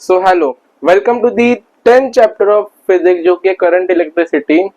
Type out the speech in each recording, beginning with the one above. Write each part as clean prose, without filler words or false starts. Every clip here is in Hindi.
So hello, welcome to the 10th chapter of physics जो कि करंट इलेक्ट्रिसिटी।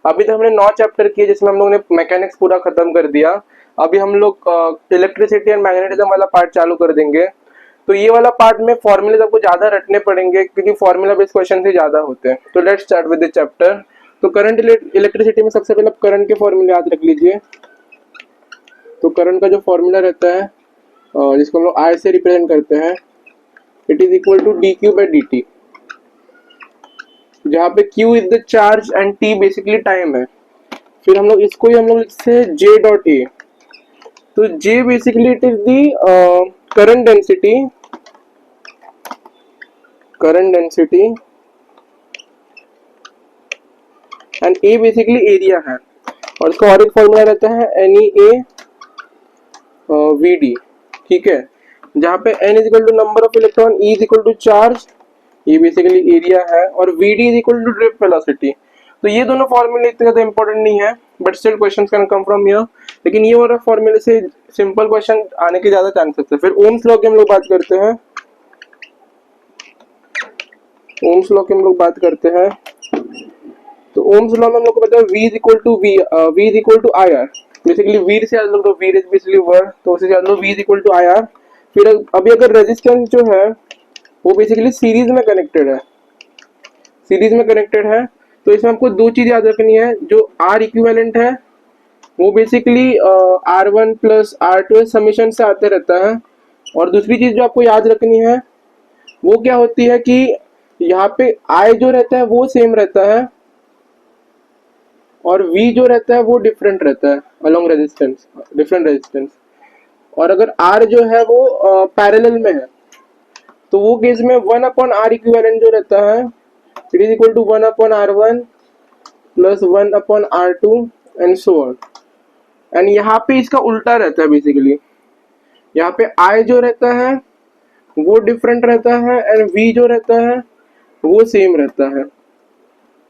अभी तक हमने 9 चैप्टर किए जिसमें हम लोग ने मैकेनिक्स पूरा खत्म कर दिया। अभी हम लोग इलेक्ट्रिसिटी एंड मैग्नेटिज्म वाला पार्ट चालू कर देंगे। तो ये वाला पार्ट में फॉर्मूले आपको ज्यादा रटने पड़ेंगे क्योंकि फॉर्मूला बेस्ड क्वेश्चन ही ज्यादा होते हैं। तो let's start with the chapter. तो करंट इलेक्ट्रिसिटी में सबसे पहले करंट के फॉर्मूले याद रख लीजिए। तो करंट का जो फॉर्मूला रहता है जिसको हम लोग आई से रिप्रेजेंट करते हैं, it is equal to D Q by D T, जहाँ पे Q is the charge and T basically time है। फिर हम लोग इसको ही हम लोग लिखते हैं J डॉट A। तो J basically it is the current density and A basically area है। और इसका और एक फॉर्मूला रहता है NEA VD, ठीक है, जहाँ पे N is equal to number of electron, E is equal to charge, ये बेसिकली एरिया है, और VD is equal to drift velocity. तो ये दोनों फॉर्मूले इतने ज्यादा इंपॉर्टेंट नहीं है, but still questions can come from here. लेकिन ये वाला फॉर्मूले से सिंपल क्वेश्चन आने के ज्यादा चांसेस है। फिर ओम्स लॉ की हम लोग बात करते हैं। ओम्स लॉ की हम लोग बात करते हैं। तो ओम्स लॉ में हम लोग को पता है V is equal to I R. Basically वीर से याद लो तो वीर इज बेसिकली वर्ड, तो उसे याद लो V is equal to I R. फिर अभी अगर रेजिस्टेंस जो है वो बेसिकली सीरीज में कनेक्टेड है, तो इसमें आपको दो चीज याद रखनी है। जो आर इक्विवेलेंट है वो basically R one plus R two summation से आते रहता है। और दूसरी चीज जो आपको याद रखनी है वो क्या होती है कि यहाँ पे आई जो रहता है वो सेम रहता है और वी जो रहता है वो डिफरेंट रहता है अलोंग रेजिस्टेंस, डिफरेंट रेजिस्टेंस। और अगर आर जो है वो पैरेलल में है तो वो केस में 1 अपॉन आर इक्विवेलेंट जो रहता है it is equal to 1 upon R one plus 1 upon R two and so on. And यहाँ पे इसका उल्टा रहता है। बेसिकली यहाँ पे आई जो रहता है वो डिफरेंट रहता है एंड वी जो रहता है वो सेम रहता है।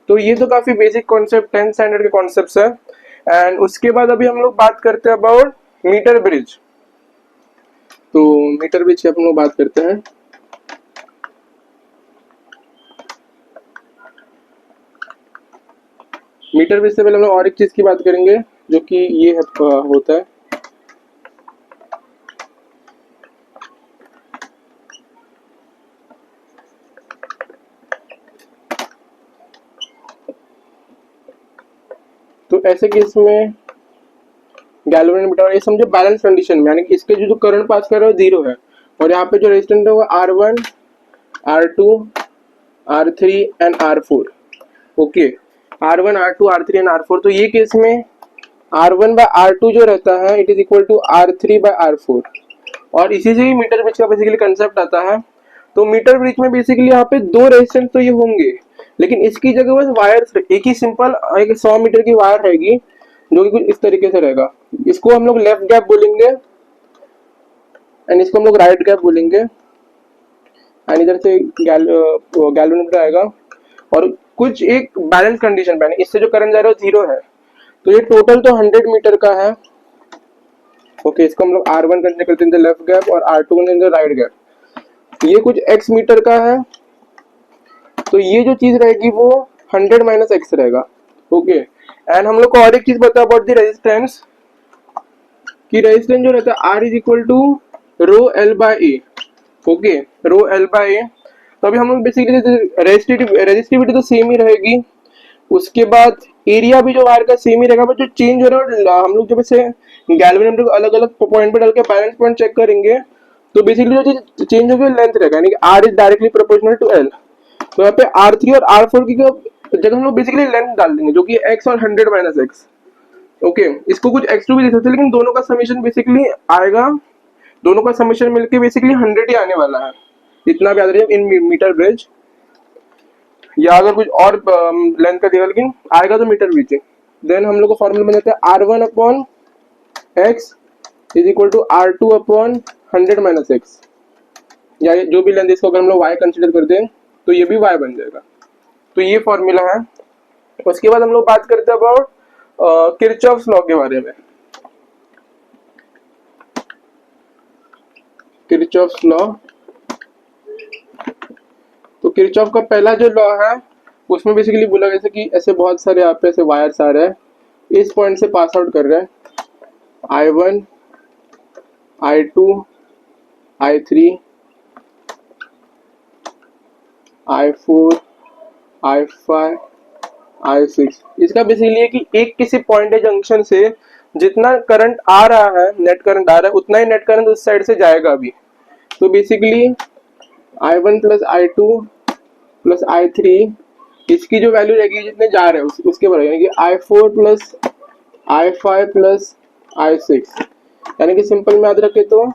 तो ये तो काफी बेसिक कॉन्सेप्ट 10th स्टैंडर्ड के कॉन्सेप्ट्स है। एंड उसके बाद अभी हम लोग बात करते हैं अबाउट मीटर ब्रिज। तो मीटर ब्रिज की हम लोग बात करते हैं। मीटर ब्रिज से पहले हम लोग और एक चीज की बात करेंगे जो कि ये होता है। तो ऐसे केस में गैल्वेनिक मीटर, ये समझो बैलेंस कंडीशन में, यानी कि इसके जो करंट पास कर रहा है जीरो है और यहाँ पे जो रेजिस्टेंस है वो R1 R2 R3 and R4। Okay, R1 R2 R3 and R4। तो ये केस में R1 बाय R2 जो रहता है it is equal to R3 by R4। और इसी से ही मीटर ब्रिज का बेसिकली कंसेप्ट आता है। तो मीटर ब्रिज में बेसिकली यहाँ पे दो रेजिस्टेंस तो ये होंगे, लेकिन इसकी जगह बस वायर, एक ही सिंपल एक 100 मीटर की वायर रहेगी जो कि कुछ इस तरीके से रहेगा। इसको हम लोग लेफ्ट गैप बोलेंगे एंड इसको हम लोग राइट गैप बोलेंगे। एंड इधर से गैल्वेनोमीटर आएगा और कुछ एक बैलेंस कंडीशन पे, इससे जो करंट जा रहा है जीरो है। तो ये टोटल तो 100 मीटर का है। ओके, इसको हम लोग R1 कंसीडर करते हैं लेफ्ट गैप और R2 कंसीडर राइट गैप। ये कुछ x मीटर का है, तो ये जो चीज रहेगी वो 100 माइनस एक्स रहेगा। ओके, एंड हम लोग को और एक चीज बता अबाउट द रेजिस्टेंस, कि रेजिस्टेंस जो रहता है R is equal to rho L by A. Okay, rho L by A. तो अभी हम लोग बेसिकली रेजिस्टिविटी तो सेम ही रहेगी, उसके बाद एरिया भी जो वायर का सेम ही रहेगा, बट जो चेंज हो रहा है हम लोग जब इसे गैल्वेनोमीटर को अलग अलग पॉइंट पे डाल के बैलेंस पॉइंट चेक करेंगे तो बेसिकली जो चीज चेंज होगी लेंथ रहेगा, यानी कि R is directly proportional to L। तो यहाँ पे R3 और R4 की जगह हम लोग बेसिकली लेंथ डाल देंगे जो कि x और 100 माइनस एक्स। ओके, इसको कुछ x2 भी लिख सकते हैं, लेकिन दोनों का समीशन बेसिकली आएगा, दोनों का समीशन मिलके बेसिकली 100 ही आने वाला है। इतना भी याद रखिए इन मीटर ब्रिज, या अगर कुछ और लेंथ का देगा लेकिन आएगा तो मीटर ब्रिज। देन हम लोग को फॉर्मूला बन जाता है R1 upon X is equal to R2 upon 100 minus X, या जो भी लेंथ इसको अगर हम लोग y कंसिडर कर दें तो ये भी y बन जाएगा। तो ये फॉर्मूला है। उसके बाद हम लोग बात करते हैं अबाउट किरचॉफ्स लॉ के बारे में। किरचॉफ्स लॉ, किरचॉफ का पहला जो लॉ है उसमें बेसिकली बोला जैसे कि ऐसे बहुत सारे यहाँ पे ऐसे वायर्स आ रहे हैं, इस पॉइंट से पास आउट कर रहे हैं, I1 I2 I3 I4 I5 I6। इसका बेसिकली है कि एक किसी पॉइंट है जंक्शन से जितना करंट आ रहा है, नेट करंट आ रहा है, उतना ही नेट करंट उस साइड से जाएगा अभी। तो basically I1 plus I2 plus I3 इसकी जो वैल्यू रहेगी जितने जा रहे हैं उसके बराबर, यानी कि I4 plus I5 plus I6, यानी कि सिंपल में याद रखे तो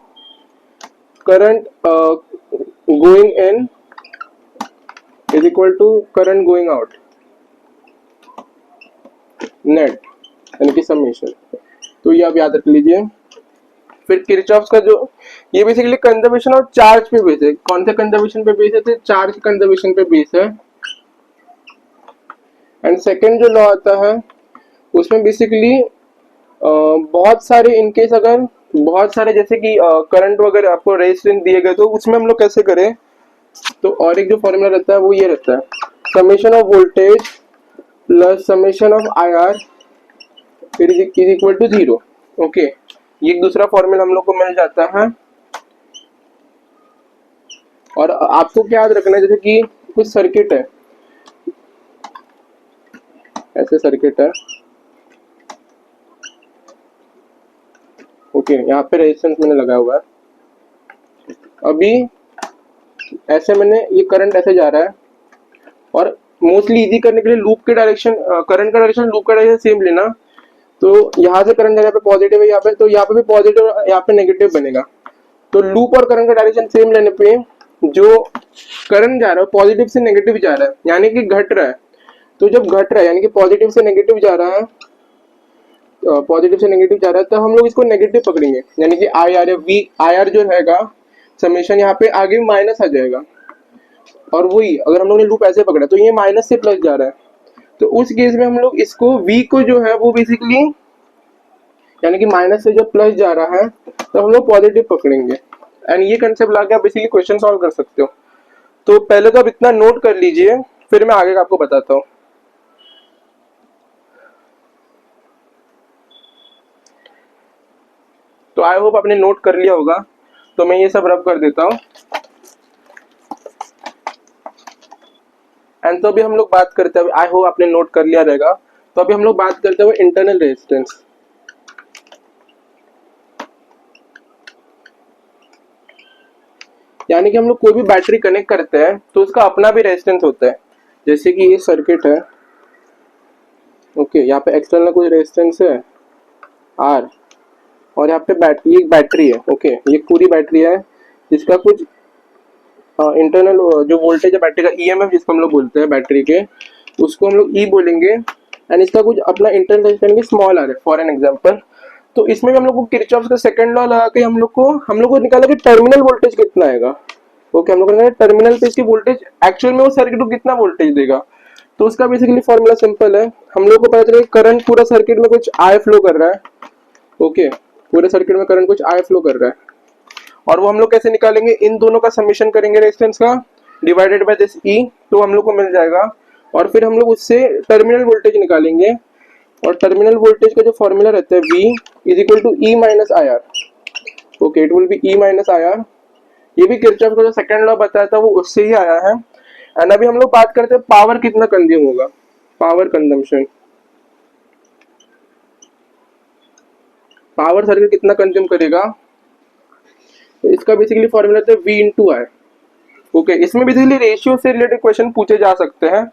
current going in is equal to current going out net, यानी कि समेशन। तो ये आप याद रख लीजिए। फिर किरचॉफ का जो ये बेसिकली कंजर्वेशन और चार्ज पे बेस है। कौन से कंजर्वेशन पे बेस है? तो चार्ज कंजर्वेशन पे बेस है। एंड सेकंड जो लॉ आता है उसमें बेसिकली बहुत सारे इनकेस अगर बहुत सारे जैसे कि करंट वगैरह आपको रेजिस्टेंस दिए गए तो उसमें हम लोग कैसे करें, तो और एक जो फॉर्मूला रहता है वो ये रहता है, summation of voltage plus summation of I R is equal to 0। Okay, ये एक दूसरा फॉर्मूला हम लोग को मिल जाता है। और आपको क्या याद रखना है, जैसे कि कुछ सर्किट है, ऐसे सर्किट है, ओके, यहाँ पे रेजिस्टेंस मैंने लगाया हुआ है, अभी ऐसे मैंने ये करंट ऐसे जा रहा है, और मोस्टली इजी करने के लिए लूप के डायरेक्शन, करंट का डायरेक्शन लूप का डायरेक्शन सेम लेना। तो यहाँ से करंट जा रहा है, पॉजिटिव है यहाँ पे, तो यहाँ पे भी पॉजिटिव, यहाँ पे नेगेटिव बनेगा। तो लूप और करंट का डायरेक्शन सेम लेने पे जो करंट जा रहा है पॉजिटिव से नेगेटिव जा रहा है, यानी कि घट रहा है। तो जब घट रहा है यानी कि पॉजिटिव से नेगेटिव जा रहा है, पॉजिटिव से नेगेटिव जा रहा है, तो हम लोग इसको नेगेटिव पकड़ेंगे, यानी कि I R V I R जो रहेगा समेशन यहाँ पे आगे माइनस आ जाएगा। और वही अगर हम लोग ने लूप ऐसे पकड़ा तो ये माइनस से प्लस जा रहा है, तो उस केस में हम लोग इसको v को जो है वो बेसिकली यानी कि माइनस से जब प्लस जा रहा है तो हम लोग पॉजिटिव पकड़ेंगे। एंड ये कंसेप्ट लाके आप बेसिकली क्वेश्चन सॉल्व कर सकते हो। तो पहले तो आप इतना नोट कर लीजिए, फिर मैं आगे आपको बताता हूँ। तो आई होप आपने नोट कर लिया होगा, तो मैं ये सब रब कर देता हूँ। एंड तो अभी हम लोग बात करते हैं, आई होप आपने नोट कर लिया रहेगा। तो अभी हम लोग बात करते हैं इंटरनल रेजिस्टेंस। यानी कि हम लोग कोई भी बैटरी कनेक्ट करते हैं तो उसका अपना भी रेजिस्टेंस होता है। जैसे कि ये सर्किट है, ओके, यहाँ पे एक्सटर्नल कोई रेजिस्टेंस है आर, और यहाँ पे बैटरी, एक बैटरी है, ओके, ये पूरी बैटरी है जिसका कुछ इंटरनल जो वोल्टेज है बैटरी का, ईएमएफ जिसको हम लोग बोलते हैं बैटरी के, उसको हम लोग ई बोलेंगे। एंड इसका कुछ अपना इंटरनल रेजिस्टेंस स्मॉल आर है फॉर एन एग्जांपल। तो इसमें भी हम लोग को किरचॉफ का सेकंड लॉ लगा के हम लोग को निकाला कि टर्मिनल वोल्टेज कितना आएगा। ओके, हम लोग ने टर्मिनल पे इसकी वोल्टेज एक्चुअल में वो सर्किट को कितना वोल्टेज देगा। तो उसका बेसिकली फॉर्मूला सिंपल है, हम लोग को पता चला कि करंट पूरा सर्किट में कुछ आई फ्लो कर रहा है, ओके, पूरे सर्किट में करंट कुछ आई फ्लो कर रहा है। और वो हम लोग कैसे निकालेंगे, इन दोनों का समेशन करेंगे रेजिस्टेंस का डिवाइडेड बाय दिस ई, तो हम लोग को मिल जाएगा। और फिर हम लोग उससे टर्मिनल वोल्टेज निकालेंगे, और टर्मिनल वोल्टेज का जो फॉर्मूला रहता है V is equal to E minus I R. Okay, it will be E minus I R. ये भी किरचॉफ का जो सेकंड लॉ बताया था वो उससे ही आया है। एंड अभी हम लोग बात करते हैं पावर कितना कंज्यूम होगा, पावर कंजम्पशन, पावर सर्किट कितना कंज्यूम करेगा। तो इसका बेसिकली फॉर्मूला है V इंटू आई। ओके, इसमें बेसिकली रेशियो से रिलेटेड क्वेश्चन पूछे जा सकते हैं,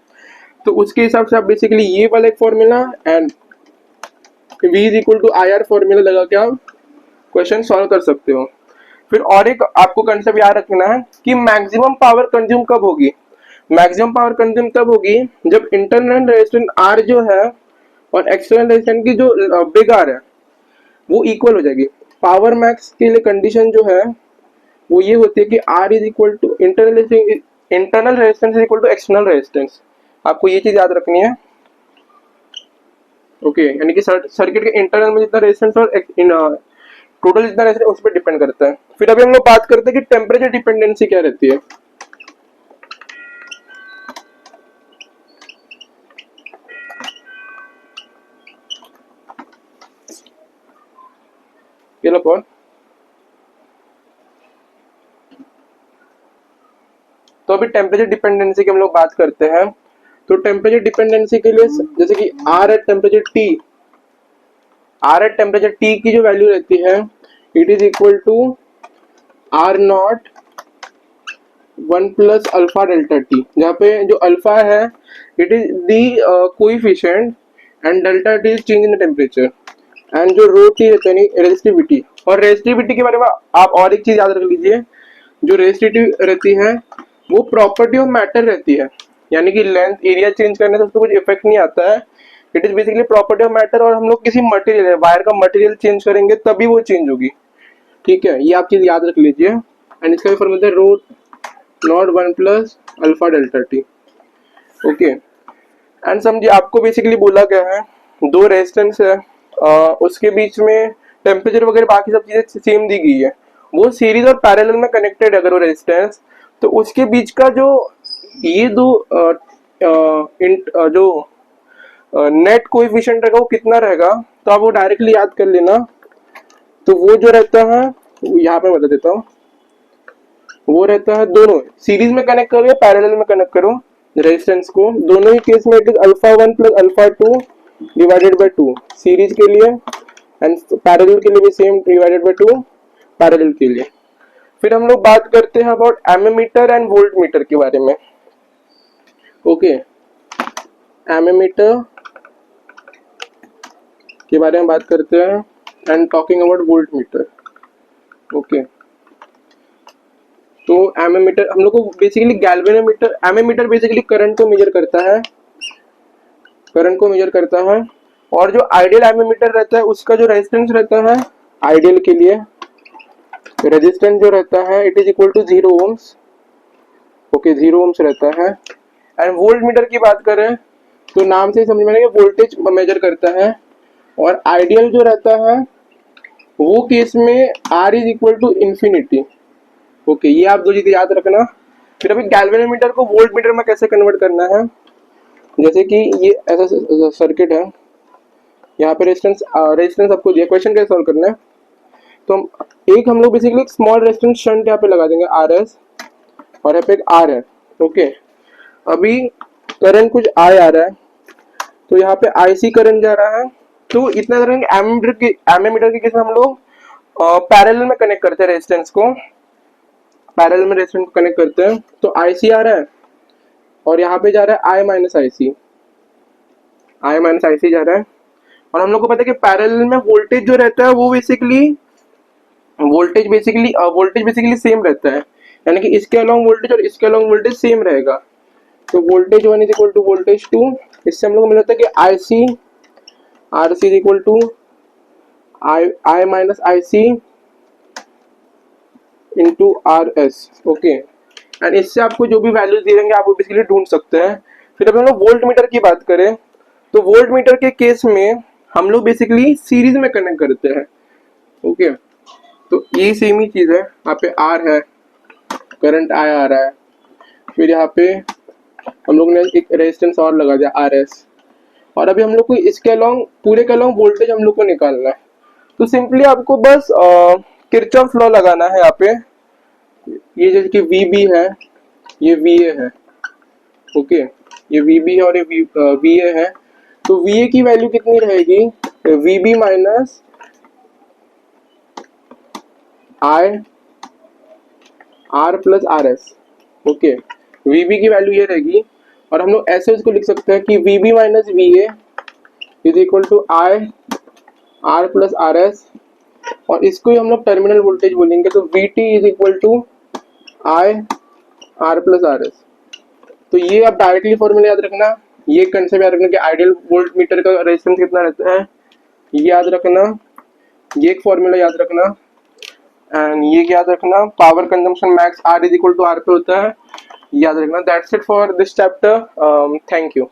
तो उसके हिसाब से आप बेसिकली ये वाला एक formula and V is equal to I R formula लगा के आप क्वेश्चन सॉल्व कर सकते हो। फिर और एक आपको कंसेप्ट याद रखना है कि मैक्सिमम पावर कंज्यूम कब होगी। मैक्सिमम पावर कंज्यूम तब होगी जब इंटरनल रेजिस्टेंस R जो है और एक्सटर्नल रेजिस्टेंस की जो बिग R है वो इक्वल हो जाएगी। पावर मैक्स के लिए कंडीशन जो है वो ये होती है कि R is equal to internal resistance is equal to external resistance. आपको ये चीज याद रखनी है, ओके, यानी कि सर्किट के इंटरनल में जितना रेजिस्टेंस और टोटल जितना रेजिस्टेंस उस पर डिपेंड करता है। फिर अभी हम लोग बात करते हैं कि टेम्परेचर डिपेंडेंसी क्या रहती है। स्केल अपॉन, तो अभी टेम्परेचर डिपेंडेंसी की हम लोग बात करते हैं। तो टेम्परेचर डिपेंडेंसी के लिए जैसे कि आर एट टेम्परेचर टी की जो वैल्यू रहती है it is equal to R naught 1 plus alpha delta T, जहाँ पे जो अल्फा है it is the coefficient and delta T is change in the temperature, and जो रो टी रहता है रेजिस्टिविटी। और रेजिस्टिविटी के बारे में आप और एक चीज याद रख लीजिए, जो रेजिस्टिविटी रहती है वो प्रॉपर्टी ऑफ मैटर रहती है, यानी कि लेंथ एरिया चेंज करने से उसको कुछ इफेक्ट नहीं आता है, it is basically property of matter. और हम लोग किसी मटेरियल वायर का मटेरियल चेंज करेंगे तभी वो चेंज होगी, ठीक है, ये आप चीज याद रख लीजिए। एंड इसका भी फॉर्मूला है rho not 1 plus alpha delta T, okay. And समझिए आपको बेसिकली बोला गया है दो रेजिस्टेंस है, उसके बीच में टेम्परेचर वगैरह बाकी सब चीजें सेम दी गई है, वो सीरीज और पैरेलल में कनेक्टेड है अगर वो रेजिस्टेंस, तो उसके बीच का जो ये दो जो नेट कोएफिशिएंट रहेगा वो कितना रहेगा, तो आप वो डायरेक्टली याद कर लेना। तो वो जो रहता है यहाँ पे बता देता हूँ, वो रहता है दोनों सीरीज में कनेक्ट करो या पैरेलल में कनेक्ट करो रेजिस्टेंस को, दोनों ही केस में it is alpha 1 plus alpha 2 divided by 2 series के लिए, एंड पैरेलल के लिए भी सेम डिवाइडेड बाय 2 पैरेलल के लिए। फिर हम लोग बात करते हैं अबाउट एमीमीटर एंड वोल्टमीटर के बारे में, ओके। एमीमीटर के बारे में बात करते हैं and talking about voltmeter, okay. तो एमीमीटर हम लोग को बेसिकली गैल्वेनोमीटर, एमीमीटर बेसिकली करंट को मेजर करता है, और जो आइडियल एमीमीटर रहता है उसका जो रेजिस्टेंस रहता है आइडियल के लिए, रेजिस्टेंस जो रहता है it is equal to 0 ohms, okay, 0 ohms रहता है। एंड वोल्टमीटर की बात करें तो नाम से ही समझ में आएगा वोल्टेज मेजर करता है, और आइडियल जो रहता है वो केस में R is equal to infinity, okay, ये आप दो चीजें याद रखना। फिर अभी गैल्वेनोमीटर को वोल्टमीटर में कैसे कन्वर्ट करना है, जैसे कि ये ऐसा सर्किट है, यहाँ पे रेजिस्टेंस आपको दिया, क्वेश्चन कैसे सॉल्व करना है, तो हम लोग बेसिकली एक स्मॉल रेजिस्टेंस शंट यहाँ पे लगा देंगे RS, और यहाँ पे एक R है, ओके। अभी करंट कुछ I आ रहा है, तो यहाँ पे IC करंट जा रहा है, तो इतना करेंगे एमीमीटर के केस में हम लोग पैरेलल में कनेक्ट करते हैं रेजिस्टेंस को, पैरेलल में रेजिस्टेंस को कनेक्ट करते हैं, तो IC आ रहा है और यहाँ पे जा रहा है I माइनस IC जा रहा है। और हम लोग को पता है कि पैरेलल में वोल्टेज जो रहता है वो वोल्टेज बेसिकली सेम रहता है, यानी कि इसके अलोंग वोल्टेज और इसके अलोंग वोल्टेज सेम रहेगा। तो voltage 1 is equal to voltage 2, इससे हम लोग को मिल जाता है कि RC is equal to I minus IC into RS, okay. And इससे आपको जो भी वैल्यूज दे देंगे आप वो बेसिकली ढूंढ सकते हैं। फिर अगर हम लोग वोल्टमीटर की बात करें तो वोल्टमीटर के केस में हम लोग बेसिकली सीरीज में कनेक्ट करते हैं, ओके। तो ये सेम ही चीज है, यहाँ पे R है, करंट I आ रहा है, फिर यहाँ पे हम लोग ने एक रेजिस्टेंस और लगा दिया RS, और अभी हम लोग को इसके अलोंग पूरे के अलोंग वोल्टेज हम लोग को निकालना है। तो सिंपली आपको बस किरचॉफ लॉ लगाना है यहाँ पे, ये जैसे कि VB है, ये VA है, ओके, ये VB है और ये VA है, तो VA की वैल्यू कितनी रहेगी, VB minus R plus RS, okay. VB की वैल्यू ये रहेगी, और हम लोग ऐसे उसको लिख सकते हैं कि VB minus VA is equal to R plus RS, और इसको ही हम लोग टर्मिनल वोल्टेज बोलेंगे, तो VT is equal to R plus RS। तो ये आप डायरेक्टली फॉर्मूला याद रखना, ये कंसेप्ट याद रखना कि आइडियल वोल्ट मीटर का रेजिस्टेंस कितना रहता है, ये याद रखना, ये एक फॉर्मूला याद रखना, एंड ये याद रखना power consumption max R is equal to R पे होता है, याद रखना। That's it for this chapter, thank you.